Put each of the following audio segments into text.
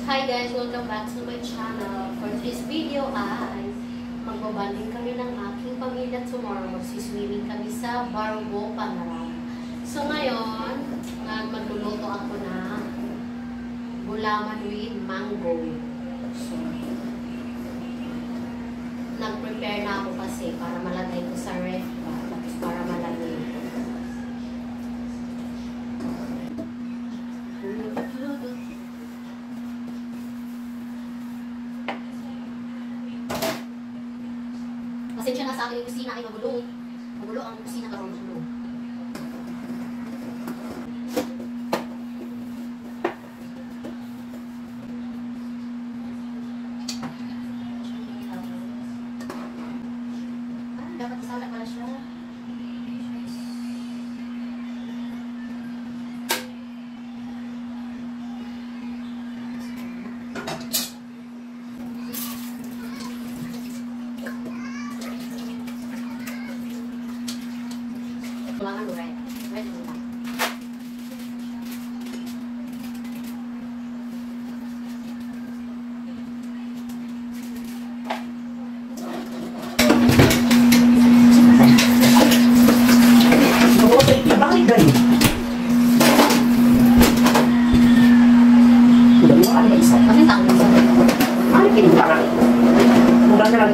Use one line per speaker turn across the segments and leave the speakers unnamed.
Hi guys! Welcome back to my channel. For this video ay magbabanding kami ng aking pamilya tomorrow. Magsiswimming kami sa Barbo, Panorama. So ngayon, magluluto ako na gulaman with mango. So, nag-prepare na ako kasi para malagay ko sa ref tapos para malagay. Pasensya na sa akin yung kusina ay magulo. Magulo ang kusina karon magulo. Dapat isala pala siya. Kailangan mo right. Right mo lang.
Bakit ganyan? Udah mo ano isa?
Kasi tao mo sa
Ano kinibara? Mura na lang.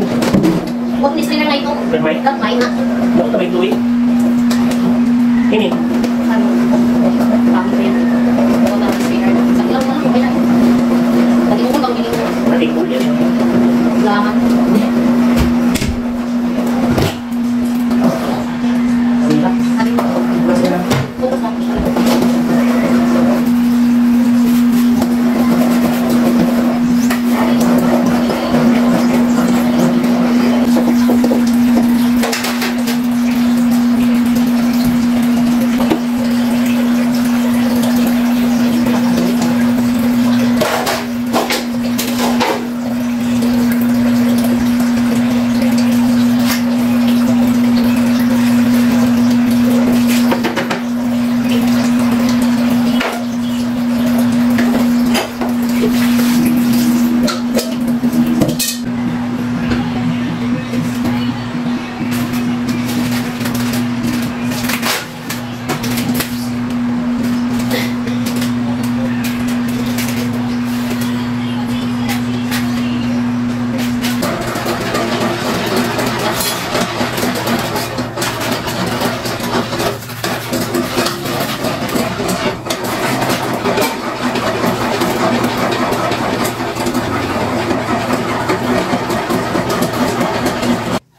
huwag ni sila na ito.
May?
May na.
Bakit na may tuwi? Ini?
Ano? Pamper. Huwag na speaker. Sa ilang mo lang. Okay lang. Lagi mo kung pagbiling mo.
Natingkol yan.
Laman.
Sila?
Sabi mo.
Sila?
Focus lang siya.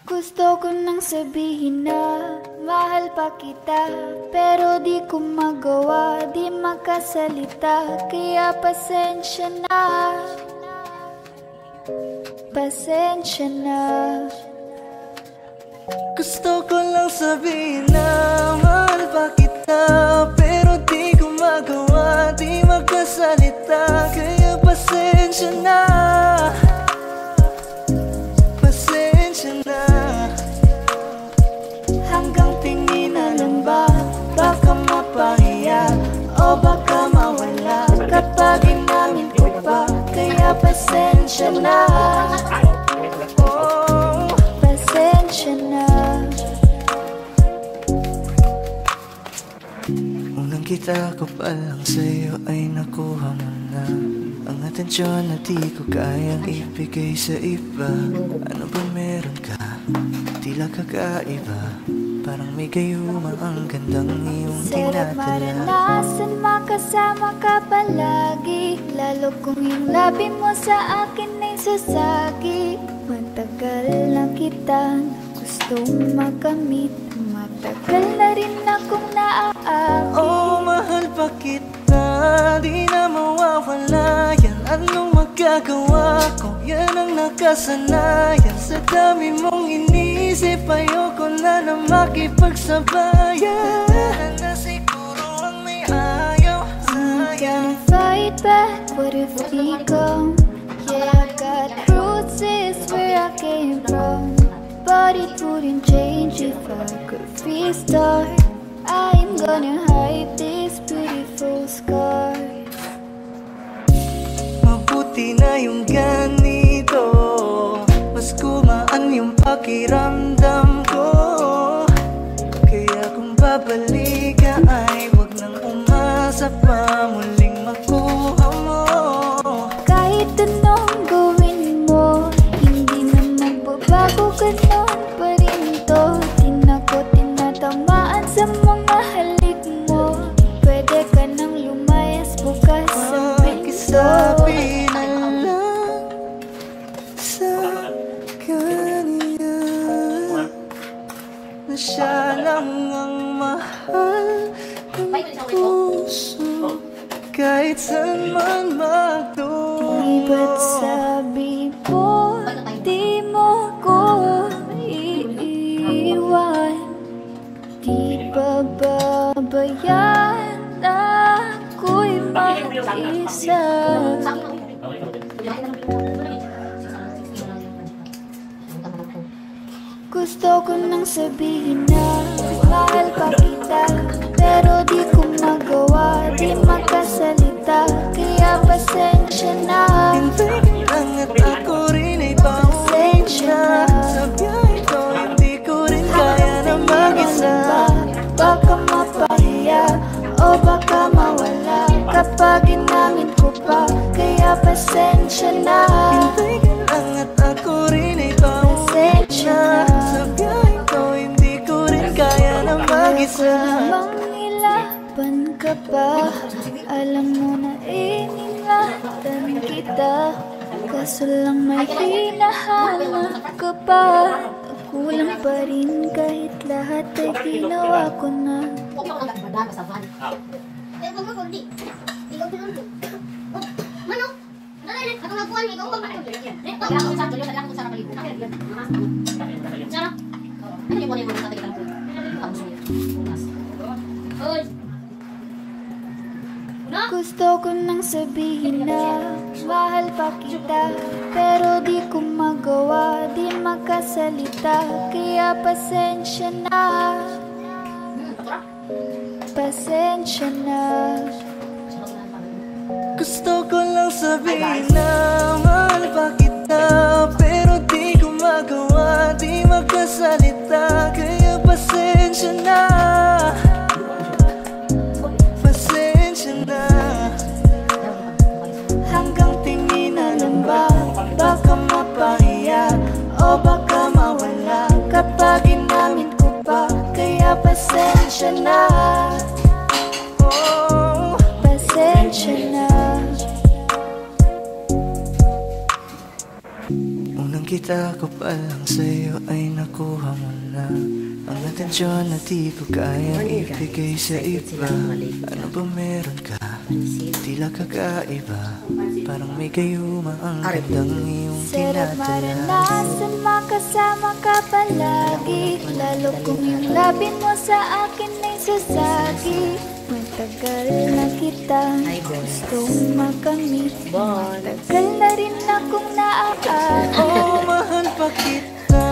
Gusto ko nang sabihin na mahal pa kita, pero di ko magawa, di makasalita. Kaya pasensya na, pasensya na.
Gusto ko lang sabihin na mahal pa kita, pero di ko magawa, di makasalita. Kaya pasensya na, pasensya na. Hanggang tingin na lang ba, baka mapahiya o baka mawala kapag inamin ko pa. Kaya pasensya na, oh,
Pasensya na.
unang kita ko pa lang sa'yo ay nakuha mo na ang atensyon na di ko kayang ibigay sa iba. Ano ba meron ka? Tila kakaiba, parang may gayuma ang gandang iyong
Sarap
tinatala.
maranasan, makasama ka palagi, lalo kung yung labi mo sa akin ay sasagi. Matagal na kita gustong makamit, matagal na rin akong naaakit.
Oh, mahal pa kita, di na mawawala yan. Anong magagawa ko? Yan ang nakasanayan. Sa dami mong inisip, ayoko na na makipagsabayan. Na siguro ang may ayaw
I'm
sa'yo.
gonna fight back, what if we go? Yeah, I got bruises where I came from, but it wouldn't change if I could restart. I'm gonna hide these beautiful scars.
na yung ganito, mas gumaan yung pakiramdam ko. Kaya kung babalik ka ay wag nang umasa pa muling makuha mo.
Kahit anong gawin mo, hindi na magbabago, ganon pa rin to. Di na ko tinatamaan sa mga halik mo. Pwede ka nang lumayas bukas sa pinto.
Sabi na lang sa kanya na siya lang ang mahal ng puso, kahit saan man magtungo.
Di ba't sabi mo, di mo ko iiwan? Di ba babayaan ako'y mag-isa? Gusto ko nang sabihin na mahal pa kita, pero di ko magawa, di makasalita. Kaya pasensya na.
Hintayin lang at ako rin ay pauwi na. Sa biyahe ko hindi ko rin kaya na mag-isa.
Baka mapahiya o baka mawala kapag ginamit ko pa. Kaya pasensya na.
Hintayin lang at ako rin ay pauwi na. Sa biyahe ko hindi ko rin kaya na mag-isa.
Namang ilaban ka pa, alam mo na iningatan kita. Kaso lang may hinahanap ka pa. Kulang pa rin kahit lahat ay ginawa ko na. Gusto ko nang sabihin na mahal pa kita, pero di ko magawa, di makasalita. Kaya pasensya na. Pasensya na.
Gusto ko lang sabihin na mahal pa kita, pero di ko magawa, di makasalita. Kaya pasensya na. Pasensya na.
Hanggang tingin na lang ba, baka mapahiya o baka mawala kapag ginamit ko pa. Kaya pasensya na.
Oh,
Pasensya na.
unang kita ko pa lang sa'yo ay nakuha mo na ang atensyon na di ko kayang ibigay sa iba. Ano ba meron ka? Tila kakaiba, parang may gayuma ang gandang iyong
Sarap
tinadala.
maranasan makasama ka palagi, lalo kung yung labi mo sa akin ay sasagi. Matagal na kitang gustong makamit, matagal na rin akong naaamin.
Oh, mahal pa kita,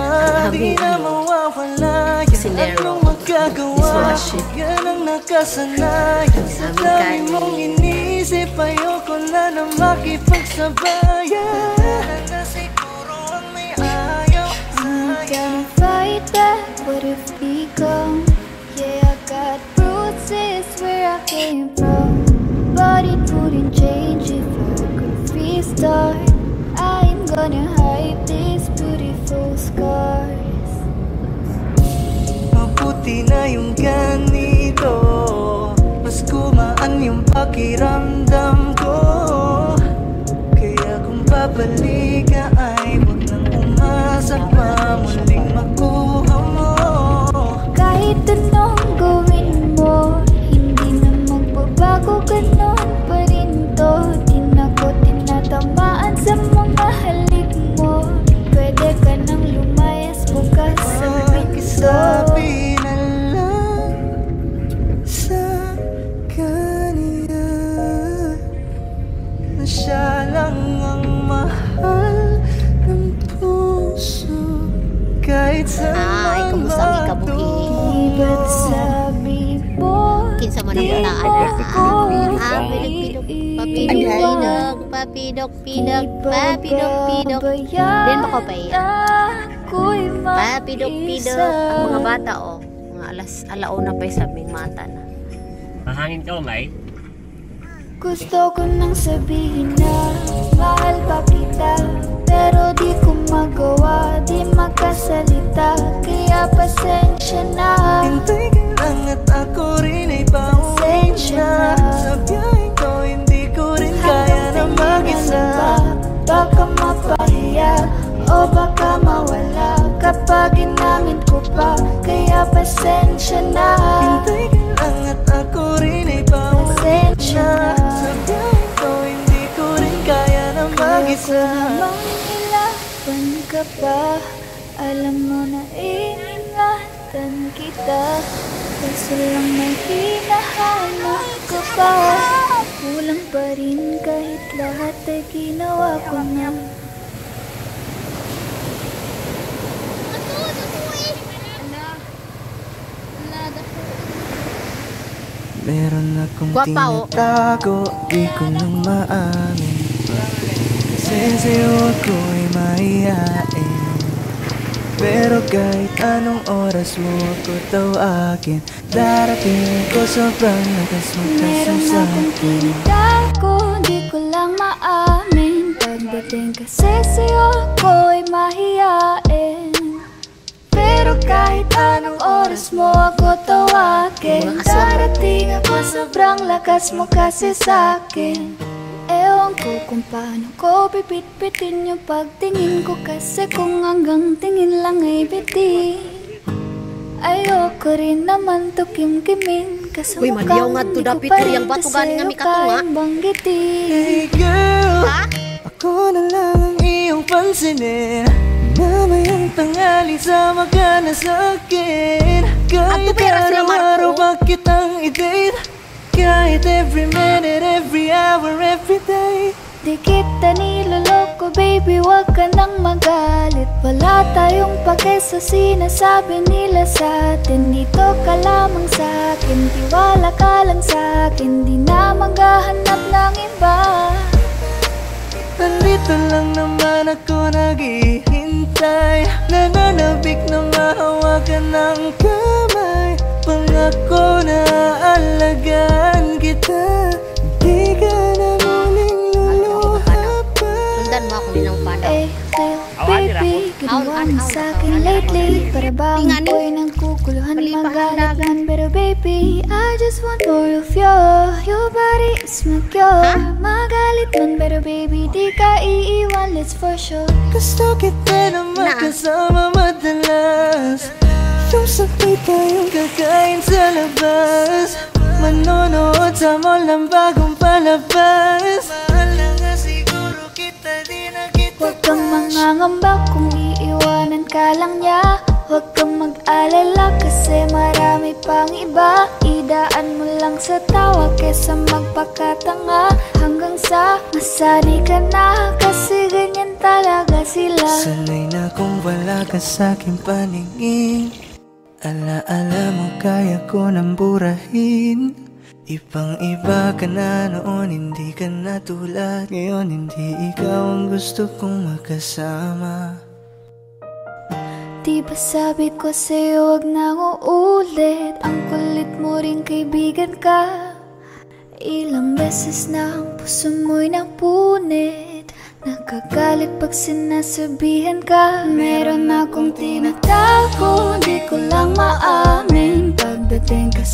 di na mawawala. Yan anong magagawa, yan ang nakasanay. Sa dami mong inisip, ayoko na na makipagsabayan. Na siguro ang may ayaw
I'm
sa'yo.
gonna fight that, what if we go? Yeah, I got bruises where I came from, but it wouldn't change if I could restart. I ain't gonna hide these beautiful scars.
Mabuti na yung ganito, mas gumaan yung pakiramdam ko. Kaya kung babalik ka ay wag nang umasa pa muling makuha mo.
Kahit anong gawin mo, hindi na magbabago, ganon pa rin to. Di na ko tinatamaan sa mga halik mo. Pwede ka nang lumayas bukas sa pinto.
Sabi na lang sa kanya na siya lang ang mahal ng puso, kahit saan man magtungo.
Di ba't sabi mo,
Kinsa man
di
ang
mo
bataan
ko
ang Papidok-pidok, papidok-pidok, papidok-pidok. Din ba ko pa iyan? Papidok-pidok. Ang mga bata mga alauna pa sa aming mata na.
Mahangin ka May?
Gusto ko nang sabihin na mahal pa kita, pero di ko magawa, di makasalita, kaya pasensya na.
Hintay ka lang at ako rin ay pauwi na. Sa biyaheng ko hindi ko rin kaya na mag-isa.
Baka mapahiya o baka mawala kapag inamin ko pa, kaya pasensya na.
Hintay ka lang at ako rin ay pauwi na. Sa biyaheng ko hindi ko rin kaya na mag-isa.
Namang ilaban ka pa, alam mo na ingatan kita, kaso lang may hinahanap ka pa. Kulang pa rin kahit lahat ay ginawa ko na.
Meron akong
Guwapa,
tinatago, di ko nang maamin pa. Kasi sa'yo ako'y mahihain. Pero kahit anong oras mo ako tawagin, darating ko sobrang lakas mo kasi
Meron akong
sa'kin.
tinatago, di ko lang maamin. Pagdating kasi sa'yo ako'y mahihain. Pero kahit anong oras mo ako tawagin, darating ako sobrang lakas mo kasi sa'kin. Ewan ko kung paano ko bibit-bitin yung pagtingin ko, kasi kung hanggang tingin lang ay biti. Ayoko rin naman to kim-kimin, kasi
Uy, maliyaw nga to,
di ko
dapit
pa
ko
rin
yung bato
kasi
galing nga, Mika, to, nga.
kayang banggitin.
Hey girl,
Ha?
ako na lang ang iyong pansinin. Mamayang tanghali sama ka na sa'kin. Kahit
pera sila, Marco.
araw-araw bakit ang i-date, kahit every minute, every hour, every day.
Di kita niloloko baby, wag ka nang magalit. Wala tayong pake sa sinasabi nila sa atin. Dito ka lamang sa akin, tiwala ka lang sa akin, di na maghahanap ng iba.
Nandito lang naman ako naghihintay, nananabik na mahawakan ng kamay. Pangako na alagaan kita, di ka na muling luluha pa.
Sundan mo ako ninang panaw.
Eh, baby, ginawa mo sa akin lately, para bang
Tingnan.
ako'y nagkukuluhan,
Malipahan
magalit
dagat.
man. Pero baby, I just want more of you. Your body is my cure. Magalit man, pero baby, di ka iiwan, let's for sure.
Gusto kita na magkasama madalas, yung sabay tayong kakain sa labas, manonood sa mall ng bagong palabas. Mahal na nga siguro kita, di na kita
Huwag kang mangangamba kung iiwanan ka lang niya. Huwag kang mag-alala kasi marami pang iba. Idaan mo lang sa tawa kesa magpakatanga, hanggang sa masanay ka na, kasi ganyan talaga sila.
Sanay na kung wala ka sa'king paningin. Ala-ala mo kaya ko nang burahin. Ibang iba ka na noon, hindi ka na tulad ngayon. Hindi ikaw ang gusto kong makasama.
Di ba sabi ko sa'yo wag na uulit, ang kulit mo rin kaibigan ka. Ilang beses na ang puso mo'y napunit, nakagalit pag sinasabihan ka. Meron akong tinatago, di ko lang maamin. Pagdating ka